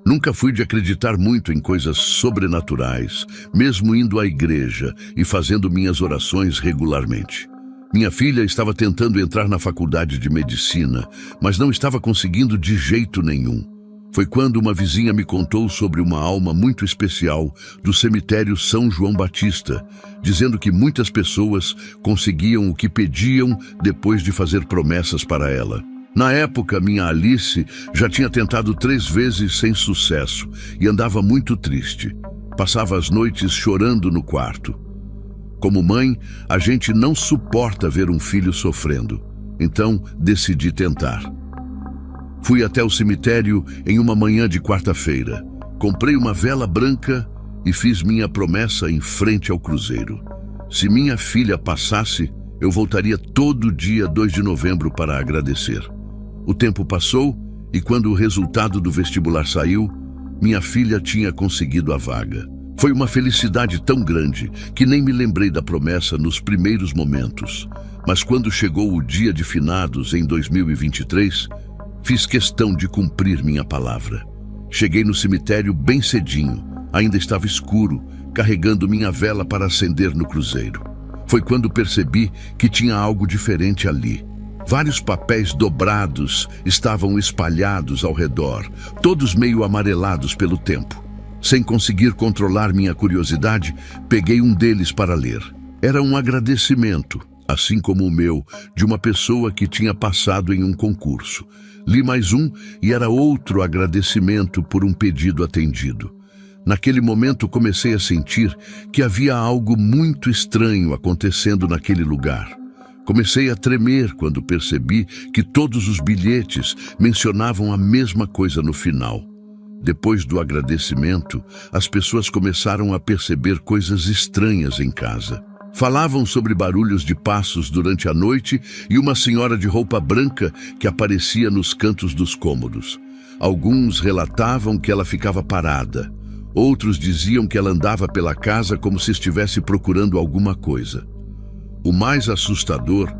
Nunca fui de acreditar muito em coisas sobrenaturais, mesmo indo à igreja e fazendo minhas orações regularmente. Minha filha estava tentando entrar na faculdade de medicina, mas não estava conseguindo de jeito nenhum. Foi quando uma vizinha me contou sobre uma alma muito especial do cemitério São João Batista, dizendo que muitas pessoas conseguiam o que pediam depois de fazer promessas para ela. Na época, minha Alice já tinha tentado 3 vezes sem sucesso e andava muito triste. Passava as noites chorando no quarto. Como mãe, a gente não suporta ver um filho sofrendo, então decidi tentar. Fui até o cemitério em uma manhã de quarta-feira. Comprei uma vela branca e fiz minha promessa em frente ao cruzeiro. Se minha filha passasse, eu voltaria todo dia 2 de novembro para agradecer. O tempo passou e quando o resultado do vestibular saiu, minha filha tinha conseguido a vaga. Foi uma felicidade tão grande que nem me lembrei da promessa nos primeiros momentos. Mas quando chegou o dia de finados em 2023, fiz questão de cumprir minha palavra. Cheguei no cemitério bem cedinho, ainda estava escuro, carregando minha vela para acender no cruzeiro. Foi quando percebi que tinha algo diferente ali. Vários papéis dobrados estavam espalhados ao redor, todos meio amarelados pelo tempo. Sem conseguir controlar minha curiosidade, peguei um deles para ler. Era um agradecimento, assim como o meu, de uma pessoa que tinha passado em um concurso. Li mais um e era outro agradecimento por um pedido atendido. Naquele momento comecei a sentir que havia algo muito estranho acontecendo naquele lugar. Comecei a tremer quando percebi que todos os bilhetes mencionavam a mesma coisa no final. Depois do agradecimento, as pessoas começaram a perceber coisas estranhas em casa. Falavam sobre barulhos de passos durante a noite e uma senhora de roupa branca que aparecia nos cantos dos cômodos. Alguns relatavam que ela ficava parada. Outros diziam que ela andava pela casa como se estivesse procurando alguma coisa. O mais assustador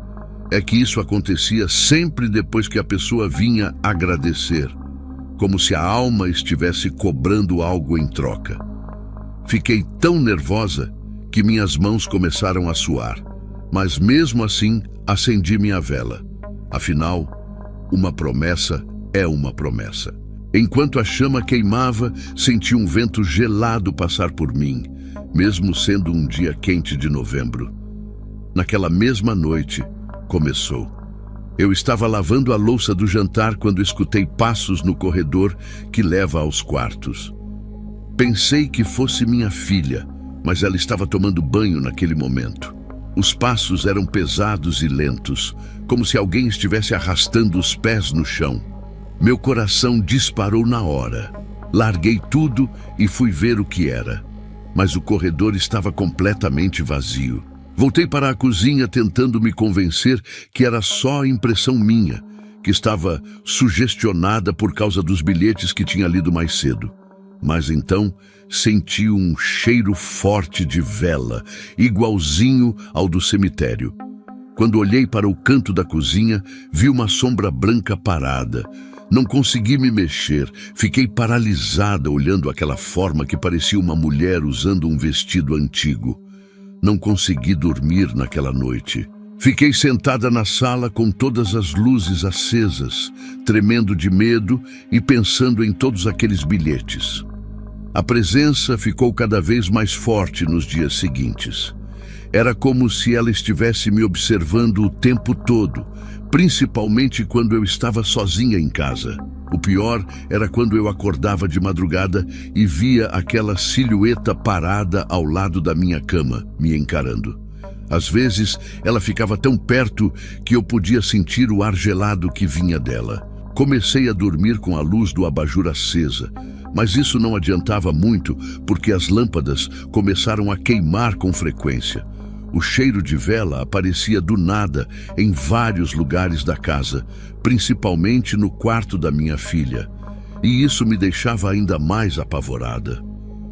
é que isso acontecia sempre depois que a pessoa vinha agradecer, como se a alma estivesse cobrando algo em troca. Fiquei tão nervosa que minhas mãos começaram a suar, mas mesmo assim acendi minha vela. Afinal, uma promessa é uma promessa. Enquanto a chama queimava, senti um vento gelado passar por mim, mesmo sendo um dia quente de novembro. Naquela mesma noite, começou. Eu estava lavando a louça do jantar quando escutei passos no corredor que leva aos quartos. Pensei que fosse minha filha, mas ela estava tomando banho naquele momento. Os passos eram pesados e lentos, como se alguém estivesse arrastando os pés no chão. Meu coração disparou na hora. Larguei tudo e fui ver o que era. Mas o corredor estava completamente vazio. Voltei para a cozinha tentando me convencer que era só impressão minha, que estava sugestionada por causa dos bilhetes que tinha lido mais cedo. Mas então senti um cheiro forte de vela, igualzinho ao do cemitério. Quando olhei para o canto da cozinha, vi uma sombra branca parada. Não consegui me mexer, fiquei paralisada olhando aquela forma que parecia uma mulher usando um vestido antigo. Não consegui dormir naquela noite. Fiquei sentada na sala com todas as luzes acesas, tremendo de medo e pensando em todos aqueles bilhetes. A presença ficou cada vez mais forte nos dias seguintes. Era como se ela estivesse me observando o tempo todo, principalmente quando eu estava sozinha em casa. O pior era quando eu acordava de madrugada e via aquela silhueta parada ao lado da minha cama, me encarando. Às vezes, ela ficava tão perto que eu podia sentir o ar gelado que vinha dela. Comecei a dormir com a luz do abajur acesa, mas isso não adiantava muito porque as lâmpadas começaram a queimar com frequência. O cheiro de vela aparecia do nada em vários lugares da casa, principalmente no quarto da minha filha, e isso me deixava ainda mais apavorada.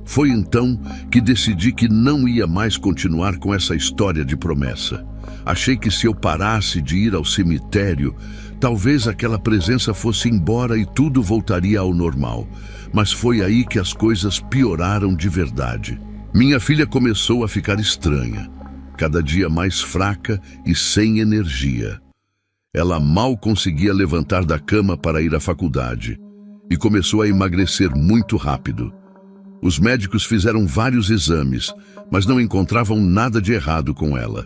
Foi então que decidi que não ia mais continuar com essa história de promessa. Achei que se eu parasse de ir ao cemitério, talvez aquela presença fosse embora e tudo voltaria ao normal. Mas foi aí que as coisas pioraram de verdade. Minha filha começou a ficar estranha, cada dia mais fraca e sem energia. Ela mal conseguia levantar da cama para ir à faculdade e começou a emagrecer muito rápido. Os médicos fizeram vários exames, mas não encontravam nada de errado com ela.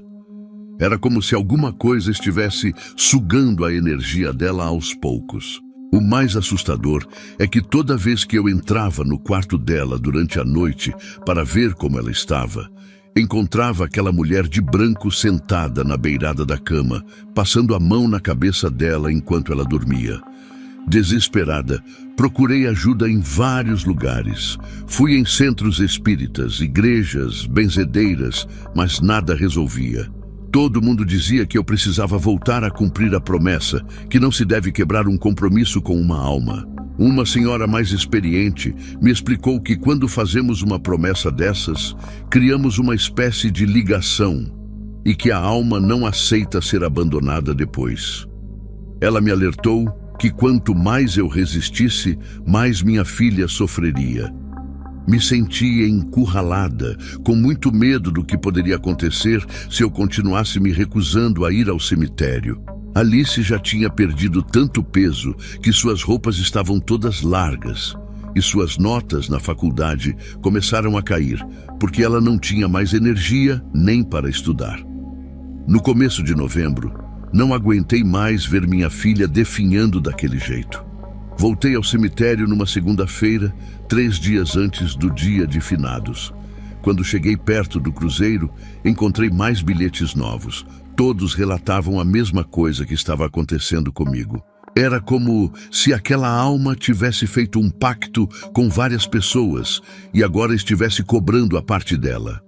Era como se alguma coisa estivesse sugando a energia dela aos poucos. O mais assustador é que toda vez que eu entrava no quarto dela durante a noite para ver como ela estava, encontrava aquela mulher de branco sentada na beirada da cama, passando a mão na cabeça dela enquanto ela dormia. Desesperada, procurei ajuda em vários lugares. Fui em centros espíritas, igrejas, benzedeiras, mas nada resolvia. Todo mundo dizia que eu precisava voltar a cumprir a promessa, que não se deve quebrar um compromisso com uma alma. Uma senhora mais experiente me explicou que quando fazemos uma promessa dessas, criamos uma espécie de ligação e que a alma não aceita ser abandonada depois. Ela me alertou que quanto mais eu resistisse, mais minha filha sofreria. Me sentia encurralada, com muito medo do que poderia acontecer se eu continuasse me recusando a ir ao cemitério. Alice já tinha perdido tanto peso que suas roupas estavam todas largas e suas notas na faculdade começaram a cair, porque ela não tinha mais energia nem para estudar. No começo de novembro, não aguentei mais ver minha filha definhando daquele jeito. Voltei ao cemitério numa segunda-feira, 3 dias antes do dia de finados. Quando cheguei perto do cruzeiro, encontrei mais bilhetes novos. Todos relatavam a mesma coisa que estava acontecendo comigo. Era como se aquela alma tivesse feito um pacto com várias pessoas e agora estivesse cobrando a parte dela.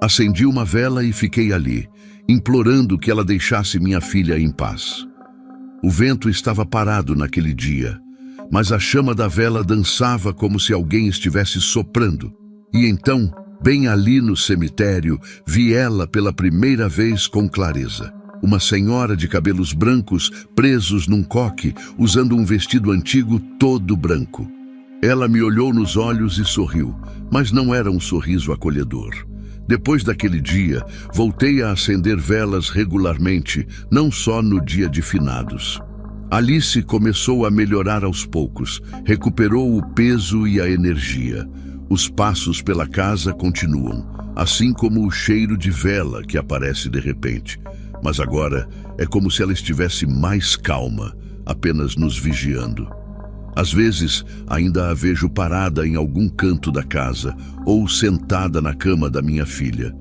Acendi uma vela e fiquei ali, implorando que ela deixasse minha filha em paz. O vento estava parado naquele dia, mas a chama da vela dançava como se alguém estivesse soprando. E então, bem ali no cemitério, vi ela pela primeira vez com clareza. Uma senhora de cabelos brancos presos num coque, usando um vestido antigo todo branco. Ela me olhou nos olhos e sorriu, mas não era um sorriso acolhedor. Depois daquele dia, voltei a acender velas regularmente, não só no dia de finados. Alice começou a melhorar aos poucos, recuperou o peso e a energia. Os passos pela casa continuam, assim como o cheiro de vela que aparece de repente. Mas agora é como se ela estivesse mais calma, apenas nos vigiando. Às vezes, ainda a vejo parada em algum canto da casa ou sentada na cama da minha filha.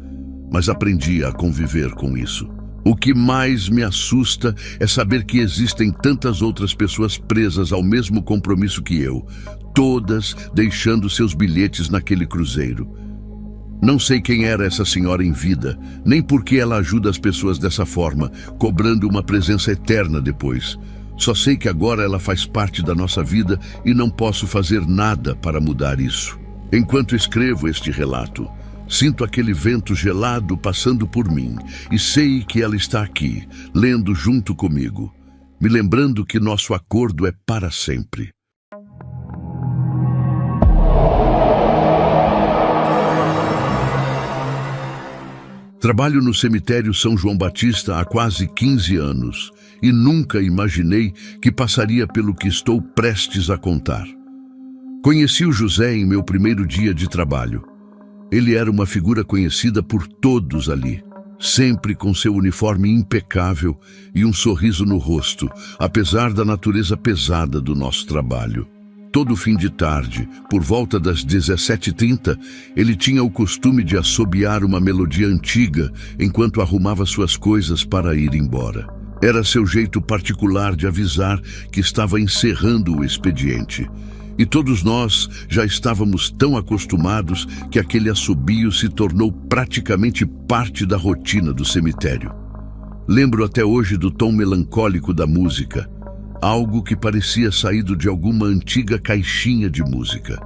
Mas aprendi a conviver com isso. O que mais me assusta é saber que existem tantas outras pessoas presas ao mesmo compromisso que eu, todas deixando seus bilhetes naquele cruzeiro. Não sei quem era essa senhora em vida, nem por que ela ajuda as pessoas dessa forma, cobrando uma presença eterna depois. Só sei que agora ela faz parte da nossa vida e não posso fazer nada para mudar isso. Enquanto escrevo este relato, sinto aquele vento gelado passando por mim e sei que ela está aqui, lendo junto comigo, me lembrando que nosso acordo é para sempre. Trabalho no cemitério São João Batista há quase 15 anos e nunca imaginei que passaria pelo que estou prestes a contar. Conheci o José em meu primeiro dia de trabalho. Ele era uma figura conhecida por todos ali, sempre com seu uniforme impecável e um sorriso no rosto, apesar da natureza pesada do nosso trabalho. Todo fim de tarde, por volta das 17h30, ele tinha o costume de assobiar uma melodia antiga enquanto arrumava suas coisas para ir embora. Era seu jeito particular de avisar que estava encerrando o expediente. E todos nós já estávamos tão acostumados que aquele assobio se tornou praticamente parte da rotina do cemitério. Lembro até hoje do tom melancólico da música, algo que parecia saído de alguma antiga caixinha de música.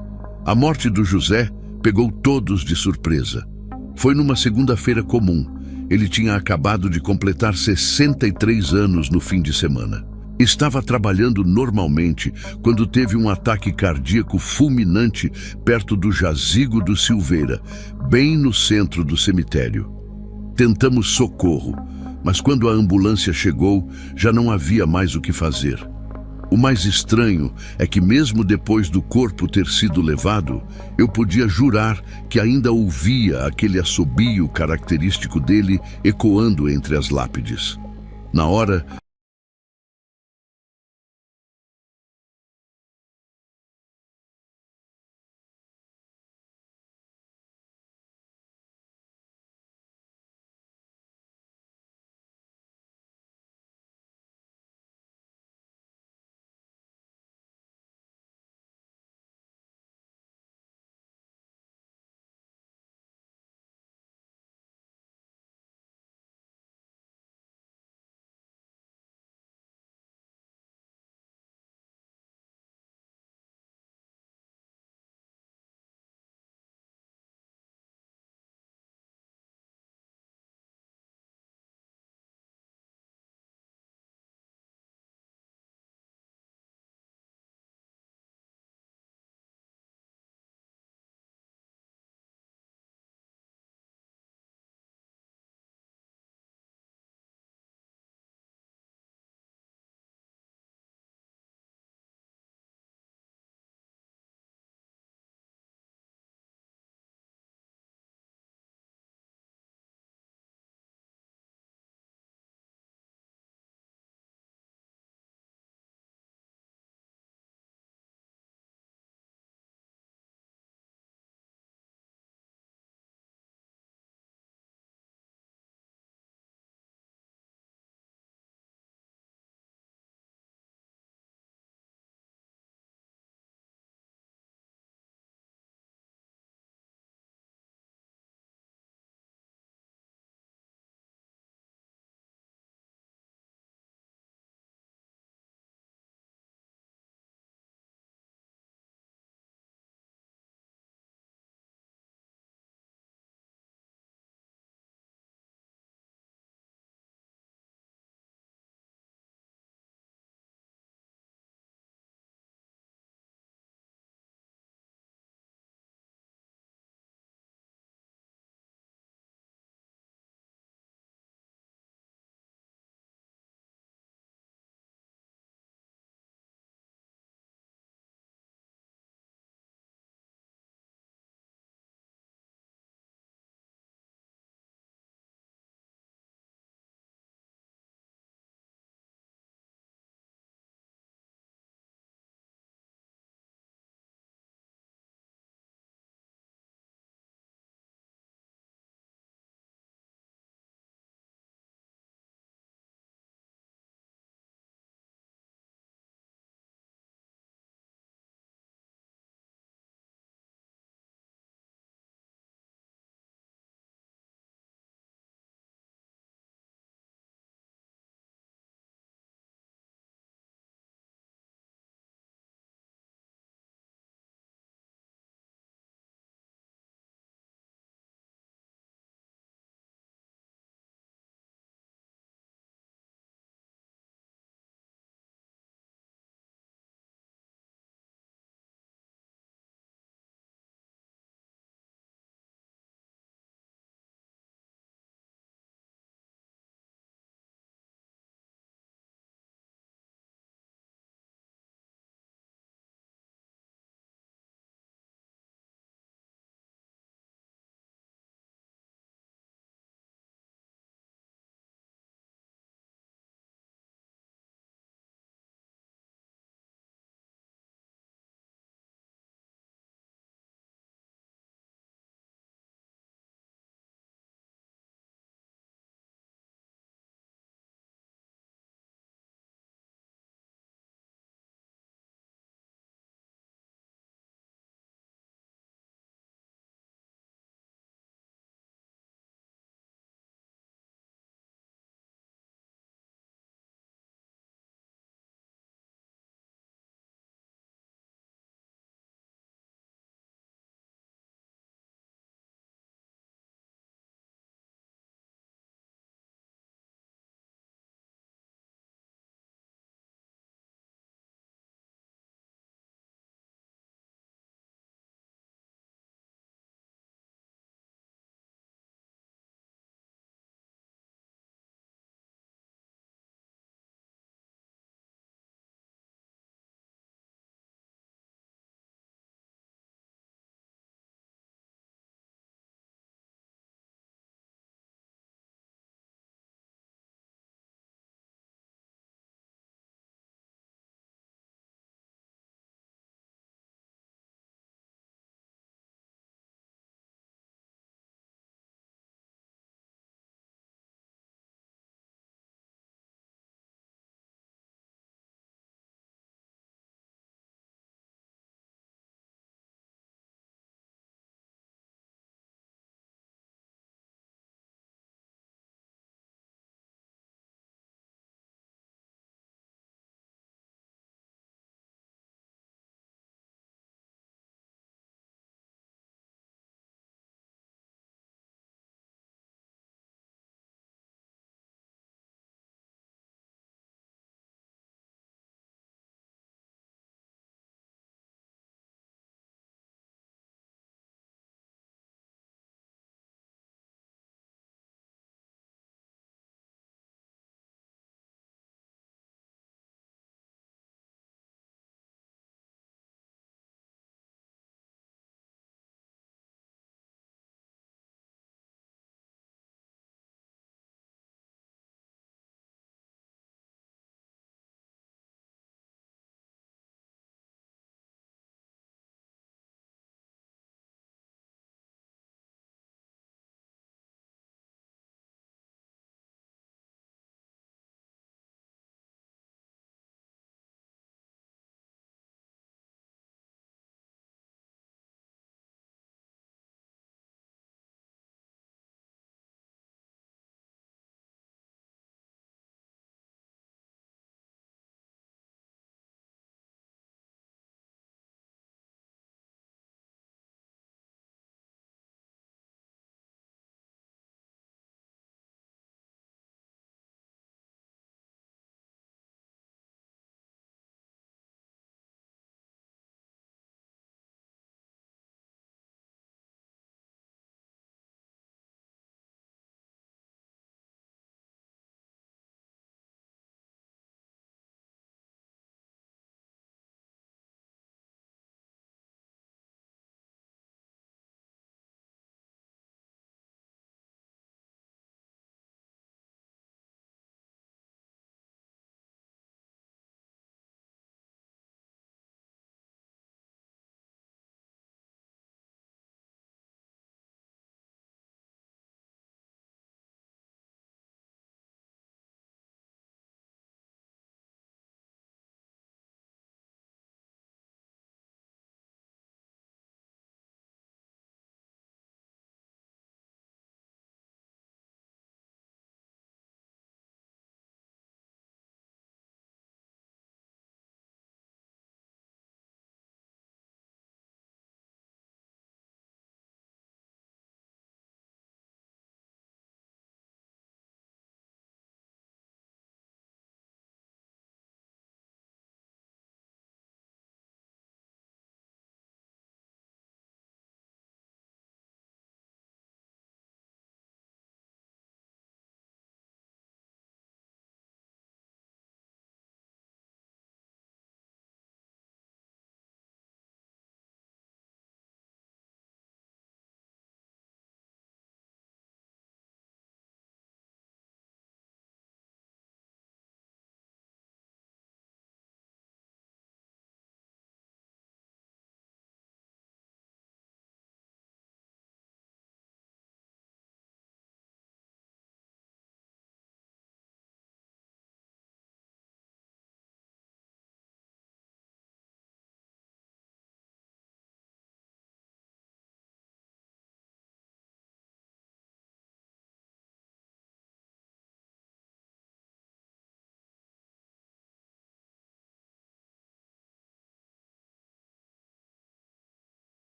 A morte do José pegou todos de surpresa. Foi numa segunda-feira comum, Ele tinha acabado de completar 63 anos no fim de semana. Estava trabalhando normalmente quando teve um ataque cardíaco fulminante perto do jazigo do Silveira, bem no centro do cemitério. Tentamos socorro, mas quando a ambulância chegou, já não havia mais o que fazer. O mais estranho é que mesmo depois do corpo ter sido levado, eu podia jurar que ainda ouvia aquele assobio característico dele ecoando entre as lápides. Na hora,